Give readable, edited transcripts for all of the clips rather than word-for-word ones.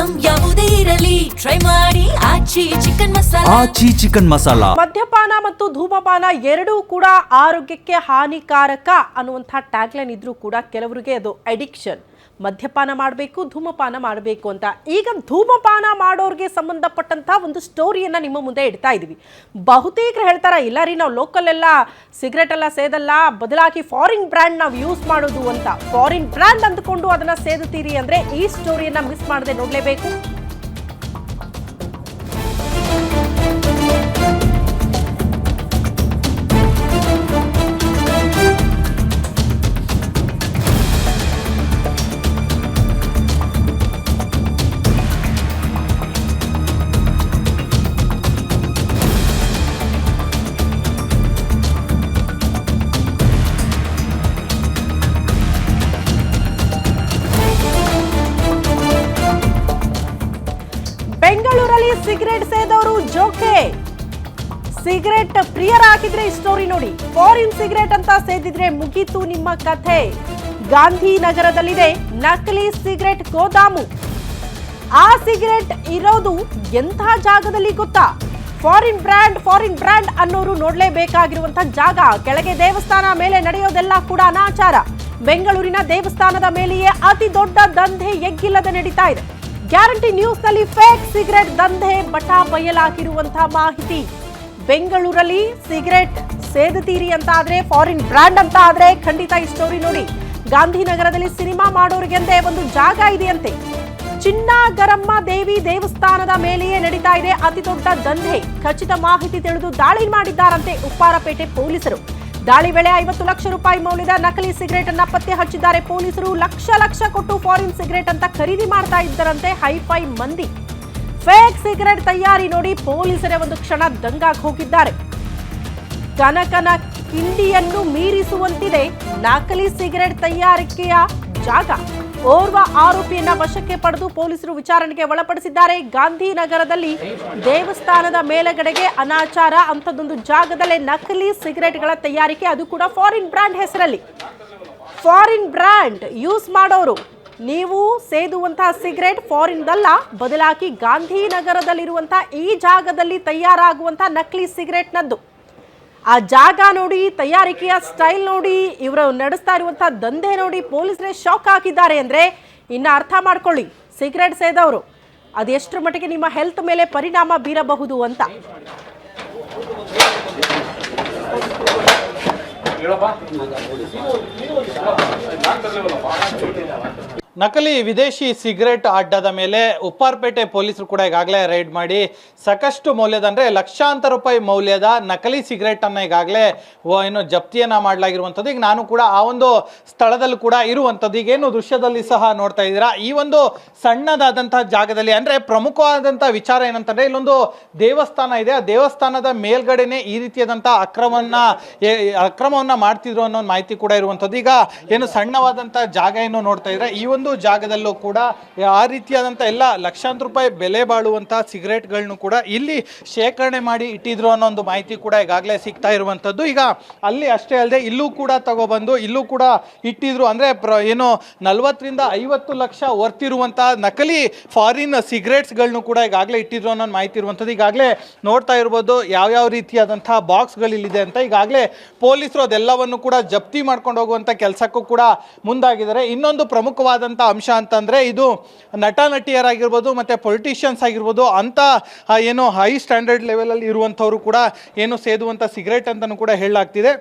Item ಯಾವುದೇ ಇರಲಿ try ಮಾಡಿ ಆಚಿ ಚಿಕನ್ ಮಸಾಲಾ. ಮದ್ಯಪಾನ ಮತ್ತು ಧೂಮಪಾನ ಎರಡೂ ಕೂಡ ಆರೋಗ್ಯಕ್ಕೆ ಹಾನಿಕಾರಕ ಅನ್ನುವಂಥ ಟ್ಯಾಗ್ಲೈನ್ ಇದ್ರೂ ಕೂಡ ಕೆಲವರಿಗೆ ಅದು ಅಡಿಕ್ಷನ್. ಮದ್ಯಪಾನ ಮಾಡಬೇಕು, ಧೂಮಪಾನ ಮಾಡಬೇಕು ಅಂತ. ಈಗ ಧೂಮಪಾನ ಮಾಡೋರಿಗೆ ಸಂಬಂಧಪಟ್ಟಂತ ಒಂದು ಸ್ಟೋರಿಯನ್ನ ನಿಮ್ಮ ಮುಂದೆ ಇಡ್ತಾ ಇದೀವಿ. ಬಹುತೇಕರು ಹೇಳ್ತಾರ, ಇಲ್ಲ ರೀ ನಾವು ಲೋಕಲ್ ಎಲ್ಲ ಸಿಗರೇಟ್ ಎಲ್ಲ ಸೇದಲ್ಲ, ಬದಲಾಗಿ ಫಾರಿನ್ ಬ್ರ್ಯಾಂಡ್ ನಾವು ಯೂಸ್ ಮಾಡೋದು ಅಂತ. ಫಾರಿನ್ ಬ್ರ್ಯಾಂಡ್ ಅಂದ್ಕೊಂಡು ಅದನ್ನ ಸೇದುತ್ತೀರಿ ಅಂದ್ರೆ ಈ ಸ್ಟೋರಿಯನ್ನ ಮಿಸ್ ಮಾಡದೆ ನೋಡ್ಲೇಬೇಕು. ಬೆಂಗಳೂರಲ್ಲಿ ಸಿಗರೇಟ್ ಸೇದವರು ಜೋಕೆ. ಸಿಗರೇಟ್ ಪ್ರಿಯರಾಗಿದ್ರೆ ಈ ಸ್ಟೋರಿ ನೋಡಿ. ಫಾರಿನ್ ಸಿಗರೇಟ್ ಅಂತ ಸೇದಿದ್ರೆ ಮುಗೀತು ನಿಮ್ಮ ಕಥೆ. ಗಾಂಧಿನಗರದಲ್ಲಿದೆ ನಕಲಿ ಸಿಗರೇಟ್ ಗೋದಾಮು. ಆ ಸಿಗರೇಟ್ ಇರೋದು ಎಂಥ ಜಾಗದಲ್ಲಿ ಗೊತ್ತಾ? ಫಾರಿನ್ ಬ್ರ್ಯಾಂಡ್ ಅನ್ನೋರು ನೋಡ್ಲೇಬೇಕಾಗಿರುವಂತ ಜಾಗ. ಕೆಳಗೆ ದೇವಸ್ಥಾನ, ಮೇಲೆ ನಡೆಯೋದೆಲ್ಲ ಕೂಡ ಅನಾಚಾರ. ಬೆಂಗಳೂರಿನ ದೇವಸ್ಥಾನದ ಮೇಲೆಯೇ ಅತಿ ದೊಡ್ಡ ದಂಧೆ ಎಗ್ಗಿಲ್ಲದೆ ನಡೀತಾ ಇದೆ. ಗ್ಯಾರಂಟಿ ನ್ಯೂಸ್ ನಲ್ಲಿ ಫೇಕ್ ಸಿಗರೇಟ್ ದಂಧೆ ಬಟಾ ಬಯಲಾಗಿರುವಂತಹ ಮಾಹಿತಿ. ಬೆಂಗಳೂರಲ್ಲಿ ಸಿಗರೇಟ್ ಸೇದುತ್ತೀರಿ ಅಂತ ಆದ್ರೆ, ಫಾರಿನ್ ಬ್ರ್ಯಾಂಡ್ ಅಂತ ಆದ್ರೆ ಖಂಡಿತ ಈ ಸ್ಟೋರಿ ನೋಡಿ. ಗಾಂಧಿನಗರದಲ್ಲಿ ಸಿನಿಮಾ ಮಾಡೋರಿಗೆಂದೇ ಒಂದು ಜಾಗ ಇದೆಯಂತೆ. ಚಿನ್ನಗರಮ್ಮ ದೇವಿ ದೇವಸ್ಥಾನದ ಮೇಲೆಯೇ ನಡೀತಾ ಇದೆ ಅತಿ ದೊಡ್ಡ ದಂಧೆ. ಖಚಿತ ಮಾಹಿತಿ ತಿಳಿದು ದಾಳಿ ಮಾಡಿದ್ದಾರಂತೆ ಉಪ್ಪಾರಪೇಟೆ ಪೊಲೀಸರು. ದಾಳಿ ವೇಳೆ 50 ಲಕ್ಷ ರೂಪಾಯಿ ಮೌಲ್ಯದ ನಕಲಿ ಸಿಗರೇಟ್ ಅನ್ನ ಪತ್ತೆ ಹಚ್ಚಿದ್ದಾರೆ ಪೊಲೀಸರು. ಲಕ್ಷ ಕೊಟ್ಟು ಫಾರಿನ್ ಸಿಗರೇಟ್ ಅಂತ ಖರೀದಿ ಮಾಡ್ತಾ ಇದ್ದರಂತೆ ಹೈಫೈ ಮಂದಿ. ಫೇಕ್ ಸಿಗರೇಟ್ ತಯಾರಿ ನೋಡಿ ಪೊಲೀಸರೇ ಒಂದು ಕ್ಷಣ ದಂಗಾಗಿ ಹೋಗಿದ್ದಾರೆ. ಕನಕನ ಕಿಂಡಿಯನ್ನು ಮೀರಿಸುವಂತಿದೆ ನಕಲಿ ಸಿಗರೇಟ್ ತಯಾರಿಕೆಯ ಜಾಗ. ಓರ್ವ ಆರೋಪಿಯನ್ನ ವಶಕ್ಕೆ ಪಡೆದು ಪೊಲೀಸರು ವಿಚಾರಣೆಗೆ ಒಳಪಡಿಸಿದ್ದಾರೆ. ಗಾಂಧಿನಗರದಲ್ಲಿ ದೇವಸ್ಥಾನದ ಮೇಲುಗಡೆಗೆ ಅನಾಚಾರ ಅಂತದೊಂದು ಜಾಗದಲ್ಲೇ ನಕಲಿ ಸಿಗರೇಟ್ಗಳ ತಯಾರಿಕೆ, ಅದು ಕೂಡ ಫಾರಿನ್ ಬ್ರ್ಯಾಂಡ್ ಹೆಸರಲ್ಲಿ. ಫಾರಿನ್ ಬ್ರ್ಯಾಂಡ್ ಯೂಸ್ ಮಾಡೋರು, ನೀವು ಸೇದುವಂತಹ ಸಿಗರೇಟ್ ಫಾರಿನ್ದಲ್ಲ, ಬದಲಾಗಿ ಗಾಂಧಿನಗರದಲ್ಲಿರುವಂತಹ ಈ ಜಾಗದಲ್ಲಿ ತಯಾರಾಗುವಂತಹ ನಕಲಿ ಸಿಗರೇಟ್ನದ್ದು. ಆ ಜಾಗ ನೋಡಿ, ತಯಾರಿಕೆಯ ಸ್ಟೈಲ್ ನೋಡಿ, ಇವರು ನಡೆಸ್ತಾ ಇರುವಂತಹ ದಂಧೆ ನೋಡಿ ಪೊಲೀಸರೇ ಶಾಕ್ ಆಗಿದ್ದಾರೆ. ಅಂದ್ರೆ ಇನ್ನು ಅರ್ಥ ಮಾಡ್ಕೊಳ್ಳಿ, ಸಿಗರೇಟ್ ಸೇದವರು ಅದೆಷ್ಟರ ಮಟ್ಟಿಗೆ ನಿಮ್ಮ ಹೆಲ್ತ್ ಮೇಲೆ ಪರಿಣಾಮ ಬೀರಬಹುದು ಅಂತ. ನಕಲಿ ವಿದೇಶಿ ಸಿಗರೇಟ್ ಅಡ್ಡದ ಮೇಲೆ ಉಪ್ಪಾರಪೇಟೆ ಪೊಲೀಸರು ಕೂಡ ಈಗಾಗಲೇ ರೈಡ್ ಮಾಡಿ ಸಾಕಷ್ಟು ಮೌಲ್ಯದ, ಅಂದರೆ ಲಕ್ಷಾಂತರ ರೂಪಾಯಿ ಮೌಲ್ಯದ ನಕಲಿ ಸಿಗರೇಟನ್ನು ಈಗಾಗಲೇ ಏನು ಜಪ್ತಿಯನ್ನು ಮಾಡಲಾಗಿರುವಂಥದ್ದು. ಈಗ ನಾನು ಕೂಡ ಆ ಒಂದು ಸ್ಥಳದಲ್ಲಿ ಕೂಡ ಇರುವಂಥದ್ದು. ಈಗೇನು ದೃಶ್ಯದಲ್ಲಿ ಸಹ ನೋಡ್ತಾ ಇದ್ದೀರಾ, ಈ ಒಂದು ಸಣ್ಣದಾದಂತಹ ಜಾಗದಲ್ಲಿ, ಅಂದರೆ ಪ್ರಮುಖವಾದಂಥ ವಿಚಾರ ಏನಂತಂದರೆ, ಇಲ್ಲೊಂದು ದೇವಸ್ಥಾನ ಇದೆ. ಆ ದೇವಸ್ಥಾನದ ಮೇಲ್ಗಡೆನೆ ಈ ರೀತಿಯಾದಂಥ ಅಕ್ರಮವನ್ನು ಮಾಡ್ತಿದ್ರು ಅನ್ನೋ ಮಾಹಿತಿ ಕೂಡ ಇರುವಂಥದ್ದು. ಈಗ ಏನು ಸಣ್ಣವಾದಂಥ ಜಾಗ ಏನು ನೋಡ್ತಾ ಇದ್ರೆ, ಈ ಒಂದು ಜಾಗದಲ್ಲೂ ಕೂಡ ಆ ರೀತಿಯಾದಂಥ ಎಲ್ಲ ಲಕ್ಷಾಂತರ ರೂಪಾಯಿ ಬೆಲೆ ಬಾಳುವಂತಹ ಸಿಗರೇಟ್ಗಳನ್ನು ಕೂಡ ಇಲ್ಲಿ ಶೇಖರಣೆ ಮಾಡಿ ಇಟ್ಟಿದ್ರು ಅನ್ನೋ ಒಂದು ಮಾಹಿತಿ ಕೂಡ ಈಗಾಗಲೇ ಸಿಗ್ತಾ ಇರುವಂಥದ್ದು. ಈಗ ಅಲ್ಲಿ ಅಷ್ಟೇ ಅಲ್ಲದೆ ಇಲ್ಲೂ ಕೂಡ ತಗೊಬಂದು ಇಲ್ಲೂ ಕೂಡ ಇಟ್ಟಿದ್ರು. ಅಂದರೆ ಏನು 40 ರಿಂದ 50 ಲಕ್ಷ ವರ್ತಿರುವಂತಹ ನಕಲಿ ಫಾರಿನ್ ಸಿಗರೇಟ್ಸ್ಗಳನ್ನು ಕೂಡ ಈಗಾಗಲೇ ಇಟ್ಟಿದ್ರು ಅನ್ನೋ ಮಾಹಿತಿ ಇರುವಂಥದ್ದು. ಈಗಾಗಲೇ ನೋಡ್ತಾ ಇರ್ಬೋದು ಯಾವ ರೀತಿಯಾದಂತಹ ಬಾಕ್ಸ್ಗಳು ಇಲ್ಲಿದೆ ಅಂತ. ಈಗಾಗಲೇ ಪೊಲೀಸರು ಅದೆಲ್ಲವನ್ನು ಕೂಡ ಜಪ್ತಿ ಮಾಡ್ಕೊಂಡು ಹೋಗುವಂಥ ಕೆಲಸಕ್ಕೂ ಕೂಡ ಮುಂದಾಗಿದ್ದಾರೆ. ಇನ್ನೊಂದು ಪ್ರಮುಖವಾದಂಥ ಅಂಶ ಅಂತಂದರೆ, ಇದು ನಟ ನಟಿಯರಾಗಿರ್ಬೋದು ಮತ್ತು ಪೊಲಿಟಿಷಿಯನ್ಸ್ ಆಗಿರ್ಬೋದು ಅಂತ ಏನು ಹೈ ಸ್ಟ್ಯಾಂಡರ್ಡ್ ಲೆವೆಲಲ್ಲಿ ಇರುವಂಥವರು ಕೂಡ ಏನು ಸೇದುವಂಥ ಸಿಗರೇಟ್ ಅಂತಲೂ ಕೂಡ ಹೇಳಲಾಗ್ತಿದೆ.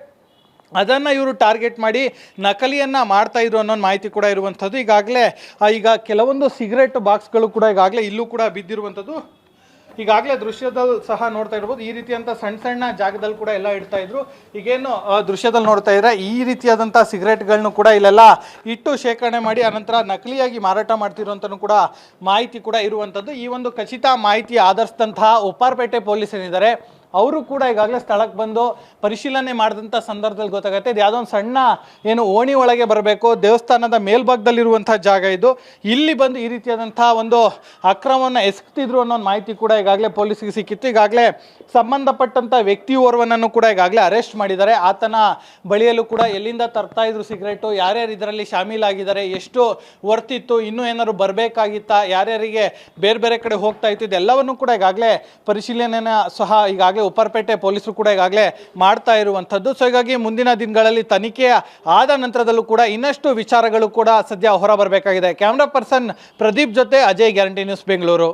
ಅದನ್ನು ಇವರು ಟಾರ್ಗೆಟ್ ಮಾಡಿ ನಕಲಿಯನ್ನು ಮಾಡ್ತಾ ಇದ್ರು ಅನ್ನೋ ಮಾಹಿತಿ ಕೂಡ ಇರುವಂಥದ್ದು. ಈಗ ಕೆಲವೊಂದು ಸಿಗರೇಟ್ ಬಾಕ್ಸ್ಗಳು ಕೂಡ ಈಗಾಗಲೇ ಇಲ್ಲೂ ಕೂಡ ಬಿದ್ದಿರುವಂಥದ್ದು. ಈಗಾಗಲೇ ದೃಶ್ಯದಲ್ಲಿ ಸಹ ನೋಡ್ತಾ ಇರ್ಬೋದು, ಈ ರೀತಿಯಂಥ ಸಣ್ಣ ಜಾಗದಲ್ಲಿ ಕೂಡ ಎಲ್ಲ ಇಡ್ತಾ ಇದ್ರು. ಈಗೇನು ದೃಶ್ಯದಲ್ಲಿ ನೋಡ್ತಾ ಇದ್ರೆ, ಈ ರೀತಿಯಾದಂಥ ಸಿಗರೇಟ್ಗಳನ್ನು ಕೂಡ ಇಲ್ಲೆಲ್ಲ ಇಟ್ಟು ಶೇಖರಣೆ ಮಾಡಿ ಅನಂತರ ನಕಲಿಯಾಗಿ ಮಾರಾಟ ಮಾಡ್ತಿರುವಂತನೂ ಕೂಡ ಮಾಹಿತಿ ಕೂಡ ಇರುವಂಥದ್ದು. ಈ ಒಂದು ಖಚಿತ ಮಾಹಿತಿ ಆಧರಿಸಿದಂತಹ ಉಪ್ಪಾರಪೇಟೆ ಪೊಲೀಸರಿದ್ದಾರೆ ಅವರು ಕೂಡ ಈಗಾಗಲೇ ಸ್ಥಳಕ್ಕೆ ಬಂದು ಪರಿಶೀಲನೆ ಮಾಡಿದಂಥ ಸಂದರ್ಭದಲ್ಲಿ ಗೊತ್ತಾಗುತ್ತೆ ಇದು ಯಾವುದೋ ಒಂದು ಸಣ್ಣ ಏನು ಓಣಿ ಒಳಗೆ ಬರಬೇಕು, ದೇವಸ್ಥಾನದ ಮೇಲ್ಭಾಗದಲ್ಲಿರುವಂಥ ಜಾಗ ಇದು. ಇಲ್ಲಿ ಬಂದು ಈ ರೀತಿಯಾದಂಥ ಒಂದು ಅಕ್ರಮವನ್ನು ಎಸಗ್ತಿದ್ರು ಅನ್ನೋ ಒಂದು ಮಾಹಿತಿ ಕೂಡ ಈಗಾಗಲೇ ಪೊಲೀಸ್ಗೆ ಸಿಕ್ಕಿತ್ತು. ಈಗಾಗಲೇ ಸಂಬಂಧಪಟ್ಟಂಥ ವ್ಯಕ್ತಿ ಓರ್ವನನ್ನು ಕೂಡ ಈಗಾಗಲೇ ಅರೆಸ್ಟ್ ಮಾಡಿದ್ದಾರೆ. ಆತನ ಬಳಿಯಲ್ಲೂ ಕೂಡ ಎಲ್ಲಿಂದ ತರ್ತಾ ಇದ್ರು ಸಿಗರೇಟು, ಯಾರ್ಯಾರು ಇದರಲ್ಲಿ ಶಾಮೀಲಾಗಿದ್ದಾರೆ, ಎಷ್ಟು ವರ್ತಿತ್ತು, ಇನ್ನೂ ಏನಾದ್ರು ಬರಬೇಕಾಗಿತ್ತಾ, ಯಾರ್ಯಾರಿಗೆ ಬೇರೆ ಬೇರೆ ಕಡೆ ಹೋಗ್ತಾ ಇತ್ತು, ಇದೆಲ್ಲವನ್ನು ಕೂಡ ಈಗಾಗಲೇ ಪರಿಶೀಲನೆಯನ್ನು ಸಹ ಈಗಾಗಲೇ ಉಪ್ಪರಪೇಟೆ ಪೊಲೀಸರು ಕೂಡ ಈಗಾಗಲೇ ಮಾಡ್ತಾ ಇರುವಂಥದ್ದು. ಸೊ ಹೀಗಾಗಿ ಮುಂದಿನ ದಿನಗಳಲ್ಲಿ ತನಿಖೆ ಆದ ನಂತರದಲ್ಲೂ ಕೂಡ ಇನ್ನಷ್ಟು ವಿಚಾರಗಳು ಕೂಡ ಸದ್ಯ ಹೊರ ಬರಬೇಕಾಗಿದೆ. ಕ್ಯಾಮ್ರಾ ಪರ್ಸನ್ ಪ್ರದೀಪ್ ಜೊತೆ ಅಜಯ್, ಗ್ಯಾರಂಟಿ ನ್ಯೂಸ್, ಬೆಂಗಳೂರು.